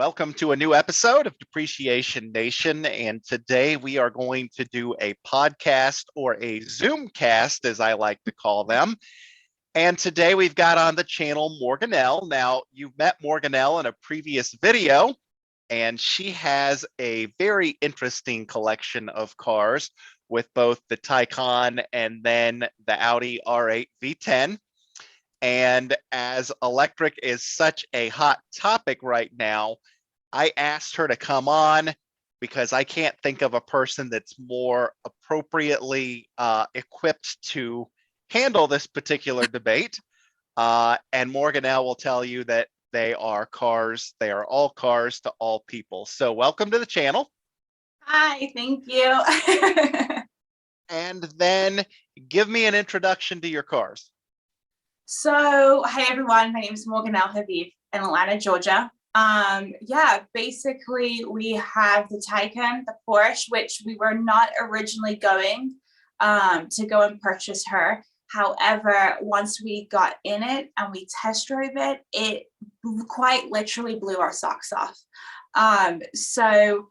Welcome to a new episode of Depreciation Nation. And today we are going to do a podcast or a Zoomcast, as I like to call them. And today we've got on the channel Morganelle. Now, you've met Morganelle in a previous video, and she has a very interesting collection of cars with both the Taikan and then the Audi R8 V10. And as electric is such a hot topic right now, I asked her to come on because I can't think of a person that's more appropriately equipped to handle this particular debate. And Morganelle will tell you that they are cars. They are all cars to all people. So welcome to the channel. Hi, thank you. And then give me an introduction to your cars. So, hey everyone, my name is Morganelle in Atlanta, Georgia. Basically we have the Taikan, the Porsche, which we were not originally going to go and purchase her. However, once we got in it and we test drove it, it quite literally blew our socks off. So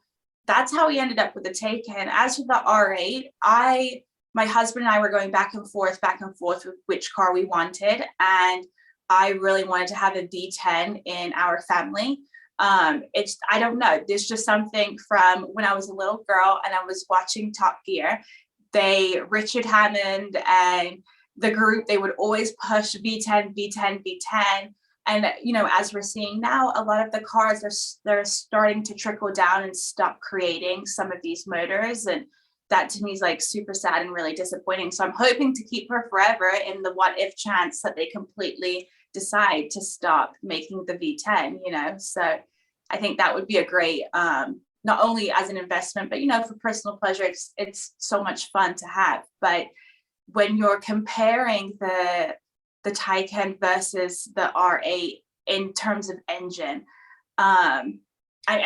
that's how we ended up with the Taycan. As for the R8, my husband and I were going back and forth with which car we wanted. And I really wanted to have a V10 in our family. I don't know, there's just something from when I was a little girl and I was watching Top Gear. Richard Hammond and the group, they would always push V10, V10, V10. And, you know, as we're seeing now, a lot of the cars, they're starting to trickle down and stop creating some of these motors. And that to me is like super sad and really disappointing. So I'm hoping to keep her forever in the what if chance that they completely decide to stop making the V10, you know. So I think that would be a great, not only as an investment, but, you know, for personal pleasure, it's so much fun to have. But when you're comparing the Taycan versus the R8 in terms of engine, I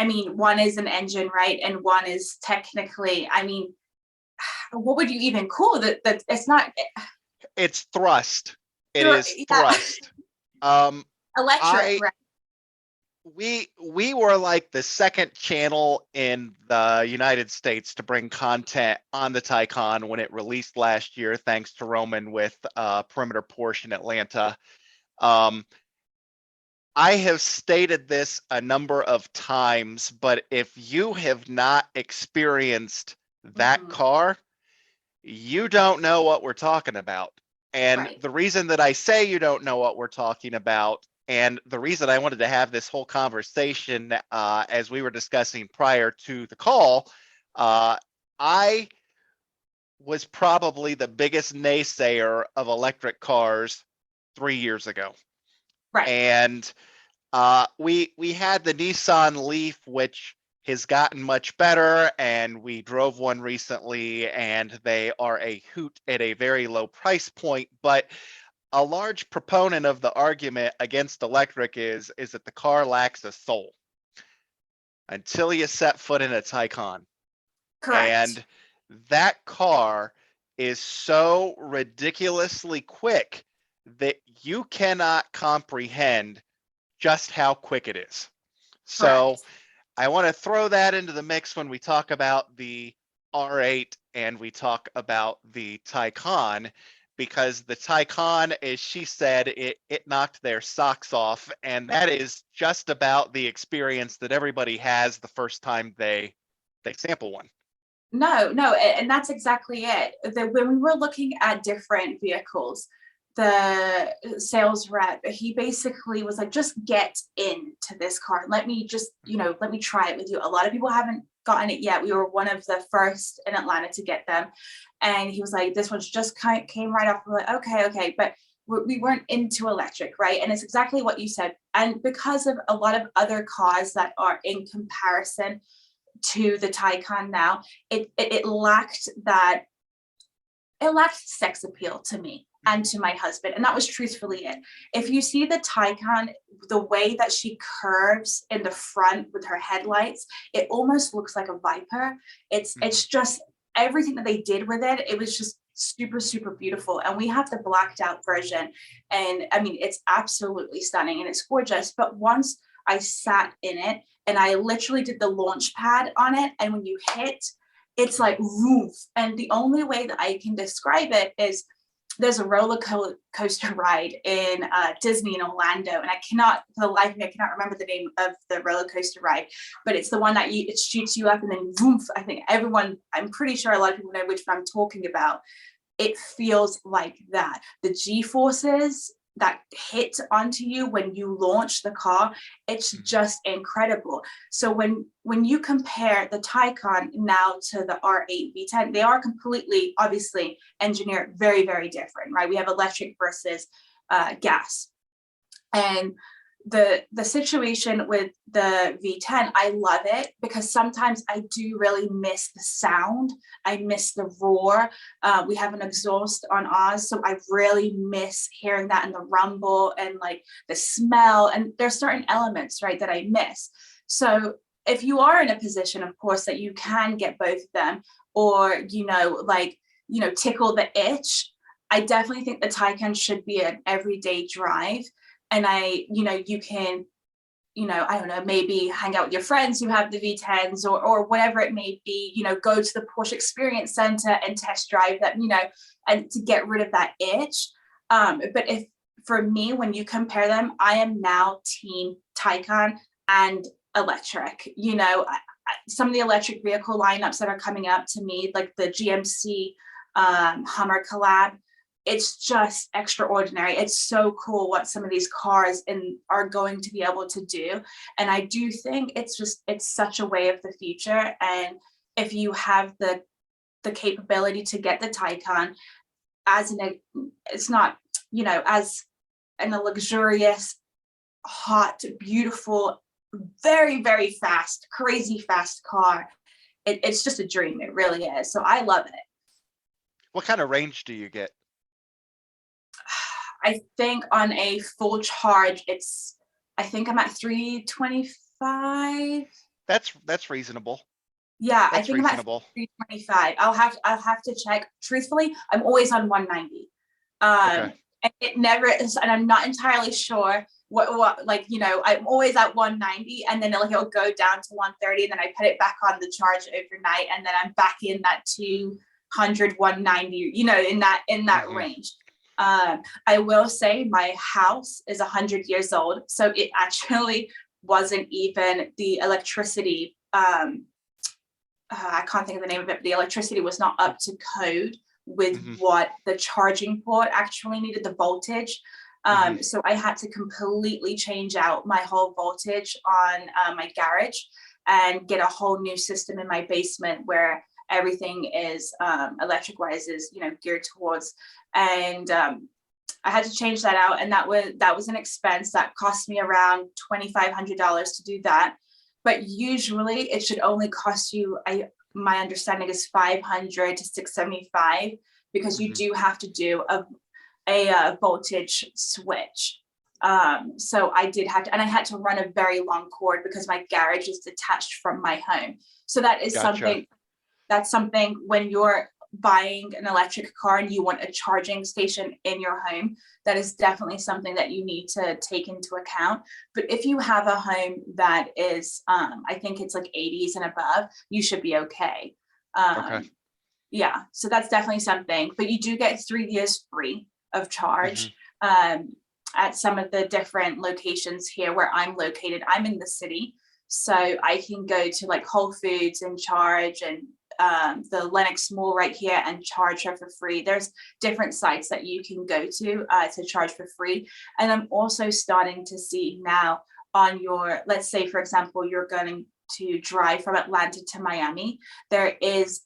mean, one is an engine, right? And one is technically, I mean, what would you even call that? It's not. It's thrust. It is thrust. Electric. Right? We were like the second channel in the United States to bring content on the Taycan when it released last year, thanks to Roman with Perimeter Porsche in Atlanta. I have stated this a number of times, but if you have not experienced that car, you don't know what we're talking about. And the reason that I say you don't know what we're talking about, and the reason I wanted to have this whole conversation as we were discussing prior to the call, I was probably the biggest naysayer of electric cars 3 years ago. Right. And we had the Nissan Leaf, which has gotten much better, and we drove one recently, and they are a hoot at a very low price point. But a large proponent of the argument against electric is that the car lacks a soul until you set foot in a Taycan. Correct. And that car is so ridiculously quick that you cannot comprehend just how quick it is. So Correct. I want to throw that into the mix when we talk about the R8 and we talk about the Taycan, because the Taycan, as she said, it knocked their socks off, and that is just about the experience that everybody has the first time they sample one. No, and that's exactly it. When we were looking at different vehicles, the sales rep, he basically was like, just get into this car. Let me just, you know, let me try it with you. A lot of people haven't gotten it yet. We were one of the first in Atlanta to get them. And he was like, this one's just came right off. We're like, okay. But we weren't into electric, right? And it's exactly what you said. And because of a lot of other cars that are in comparison to the Taycan now, it lacked sex appeal to me and to my husband, and that was truthfully it. If you see the Taycan, the way that she curves in the front with her headlights, it almost looks like a Viper. It's just everything that they did with it. It was just super beautiful. And we have the blacked out version, and I mean, it's absolutely stunning and it's gorgeous. But once I sat in it and I literally did the launch pad on it. And when you hit, it's like woof. And the only way that I can describe it is there's a roller coaster ride in Disney in Orlando, and I cannot, for the life of me, I cannot remember the name of the roller coaster ride, but it's the one that it shoots you up and then woof. I think I'm pretty sure a lot of people know which one I'm talking about. It feels like that. The G-forces that hit onto you when you launch the car, it's just incredible. So when you compare the Taycan now to the R8 V10, they are completely, obviously, engineered very, very different, right? We have electric versus gas. And the situation with the V10, I love it because sometimes I do really miss the sound. I miss the roar. We have an exhaust on ours, so I really miss hearing that and the rumble and like the smell. And there's certain elements, right, that I miss. So if you are in a position, of course, that you can get both of them, or tickle the itch, I definitely think the Taycan should be an everyday drive. And you can, I don't know, maybe hang out with your friends who have the V10s or whatever it may be, go to the Porsche Experience Center and test drive that, and to get rid of that itch. But if for me, when you compare them, I am now team Taycan and electric. Some of the electric vehicle lineups that are coming up to me, like the GMC Hummer collab, it's just extraordinary. It's so cool what some of these cars are going to be able to do. And I do think it's such a way of the future. And if you have the capability to get the Taycan it's not, as in a luxurious, hot, beautiful, very, very fast, crazy fast car, it's just a dream. It really is. So I love it. What kind of range do you get? I think on a full charge, I think I'm at 325. That's reasonable. Yeah, That's I think reasonable. I'm at 325. I'll have to check. Truthfully, I'm always on 190. Okay. And it never is, and I'm not entirely sure what I'm always at 190, and then it'll go down to 130, and then I put it back on the charge overnight, and then I'm back in that 200, 190, in that range. I will say my house is 100 years old, so it actually wasn't even the electricity. I can't think of the name of it, but the electricity was not up to code with what the charging port actually needed, the voltage. So I had to completely change out my whole voltage on my garage and get a whole new system in my basement where everything is electric wise is geared towards. And I had to change that out, and that was an expense that cost me around $2,500 to do that. But usually it should only cost you, my understanding is $500 to $675, because you do have to do a voltage switch. So I did have to, and I had to run a very long cord because my garage is detached from my home. So that is something when you're buying an electric car and you want a charging station in your home, that is definitely something that you need to take into account. But if you have a home that is, I think it's like 80s and above, you should be okay. Yeah, so that's definitely something. But you do get 3 years free of charge at some of the different locations here where I'm located. I'm in the city, so I can go to like Whole Foods and charge, and the Lenox Mall right here and charge her for free. There's different sites that you can go to charge for free. And I'm also starting to see now on your, let's say, for example, you're going to drive from Atlanta to Miami, there is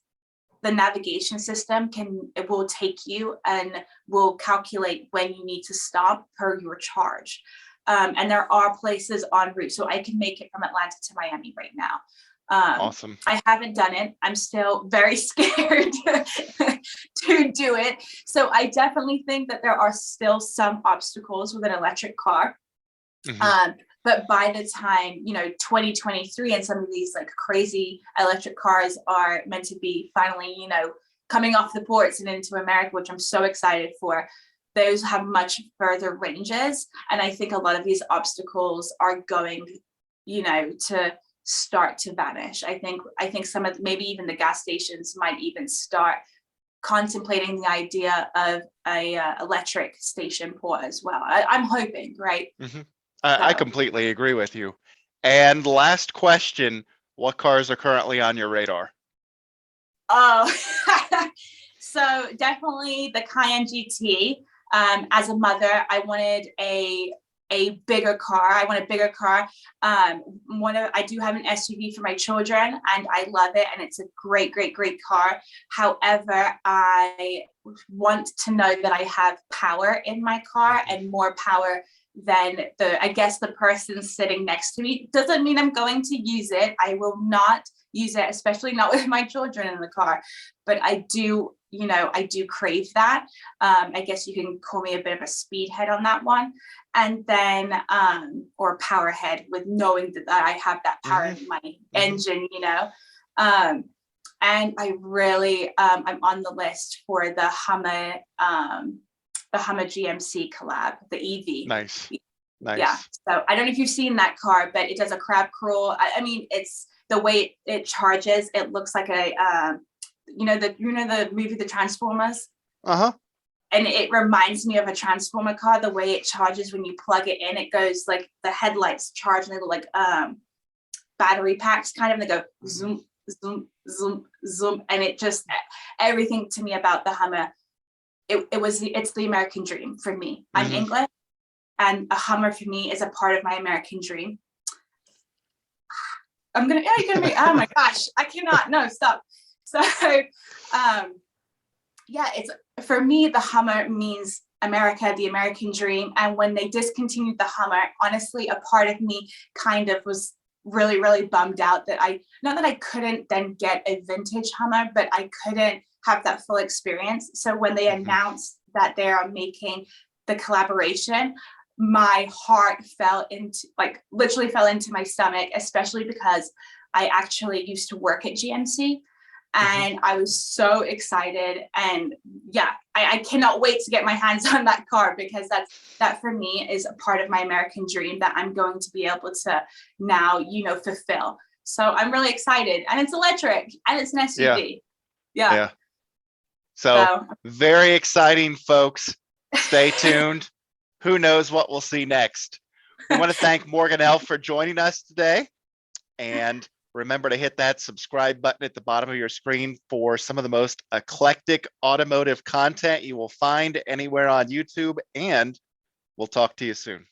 the navigation system it will take you and will calculate when you need to stop per your charge. And there are places en route, so I can make it from Atlanta to Miami right now. Awesome. I haven't done it. I'm still very scared to do it. So I definitely think that there are still some obstacles with an electric car. But by the time, 2023 and some of these like crazy electric cars are meant to be finally, coming off the ports and into America, which I'm so excited for, those have much further ranges. And I think a lot of these obstacles are going to start to vanish. I think some of, maybe even the gas stations might even start contemplating the idea of a electric station port as well. I'm hoping, right? Mm-hmm. I completely agree with you. And last question, what cars are currently on your radar? Oh, so definitely the Cayenne GT. As a mother, I wanted a bigger car. I want a bigger car. I do have an SUV for my children, and I love it, and it's a great, great, great car. However, I want to know that I have power in my car, and more power than the person sitting next to me. Doesn't mean I'm going to use it. I will not use it, especially not with my children in the car. But I do crave that. I guess you can call me a bit of a speed head on that one. And then, or power head, with knowing that I have that power in my engine, and I really, I'm on the list for the Hummer GMC collab, the EV. Nice. Yeah. So I don't know if you've seen that car, but it does a crab crawl. I mean, it's the way it charges. It looks like the movie The Transformers. And it reminds me of a Transformer car, the way it charges when you plug it in. It goes like the headlights charge, and they look like battery packs kind of, and they go zoom, zoom, zoom, zoom. And it just, everything to me about the Hummer, it's the American dream for me. I'm English, and a Hummer for me is a part of my American dream. Oh my gosh, I cannot, no, stop. So, it's, for me, the Hummer means America, the American dream. And when they discontinued the Hummer, honestly, a part of me kind of was really, really bummed out that not that I couldn't then get a vintage Hummer, but I couldn't have that full experience. So when they announced that they are making the collaboration, my heart literally fell into my stomach, especially because I actually used to work at GMC. And I was so excited, and I cannot wait to get my hands on that car, because that for me is a part of my American dream that I'm going to be able to now, fulfill. So I'm really excited, and it's electric, and it's an SUV. Yeah. So very exciting, folks. Stay tuned. Who knows what we'll see next? We want to thank Morganelle for joining us today, and remember to hit that subscribe button at the bottom of your screen for some of the most eclectic automotive content you will find anywhere on YouTube, and we'll talk to you soon.